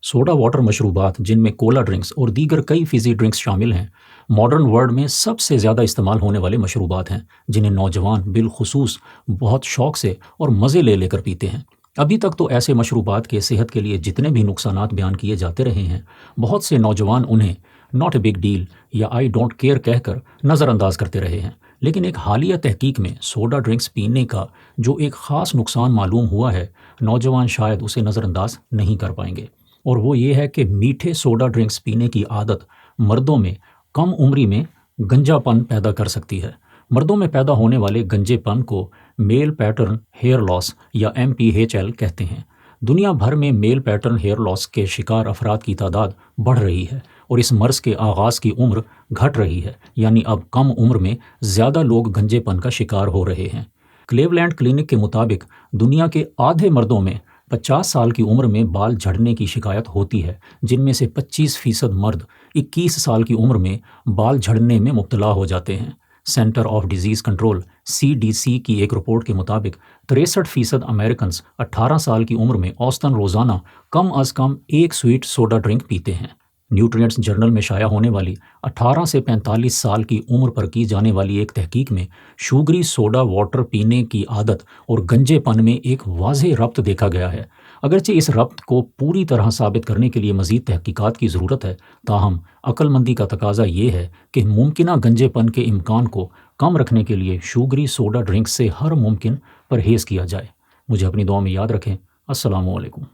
Soda water मशरूबात जिनमें Cola drinks और दीगर कई फिज़ी ड्रिंक्स शामिल हैं, मॉडर्न वर्ल्ड में सबसे ज़्यादा इस्तेमाल होने वाले मशरूबात हैं, जिन्हें नौजवान बिलखुसूस बहुत शौक से और मज़े ले लेकर पीते हैं। अभी तक तो ऐसे मशरूबात के सेहत के लिए जितने भी नुकसानात बयान किए जाते रहे हैं, बहुत से नौजवान उन्हें नॉट ए बिग डील या आई डोंट केयर कहकर नज़रअंदाज करते रहे हैं। लेकिन एक हालिया तहकीक में सोडा ड्रिंक्स पीने का जो एक ख़ास नुकसान मालूम हुआ है, नौजवान शायद उसे नज़रअंदाज नहीं कर पाएंगे। और वो ये है कि मीठे सोडा ड्रिंक्स पीने की आदत मर्दों में कम उम्री में गंजापन पैदा कर सकती है। मर्दों में पैदा होने वाले गंजेपन को मेल पैटर्न हेयर लॉस या MPHL कहते हैं। दुनिया भर में मेल पैटर्न हेयर लॉस के शिकार अफराद की तादाद बढ़ रही है और इस मर्ज़ के आगाज़ की उम्र घट रही है, यानी अब कम उम्र में ज़्यादा लोग गंजेपन का शिकार हो रहे हैं। क्लेवलैंड क्लिनिक के मुताबिक दुनिया के आधे मर्दों में 50 साल की उम्र में बाल झड़ने की शिकायत होती है, जिनमें से 25% मर्द 21 साल की उम्र में बाल झड़ने में मुब्तला हो जाते हैं। Centre of disease control CDC की एक रिपोर्ट के मुताबिक 63% अमेरिकन 18 साल की उम्र में औसतन रोज़ाना कम अज़ कम एक स्वीट सोडा ड्रिंक पीते हैं। न्यूट्रिएंट्स जर्नल में शाया होने वाली 18 से 45 साल की उम्र पर की जाने वाली एक तहकीक में शुगरी सोडा वाटर पीने की आदत और गंजेपन में एक वाज़ेह रब्त देखा गया है। अगरचे इस रब्त को पूरी तरह साबित करने के लिए मज़ीद तहकीकात की ज़रूरत है, ताहम अक्लमंदी का तकाजा ये है कि मुमकिना गंजेपन के इम्कान को कम रखने के लिए शुगरी सोडा ड्रिंक से हर मुमकिन परहेज़ किया जाए। मुझे अपनी दुआ में याद रखें। अस्सलामु अलैकुम।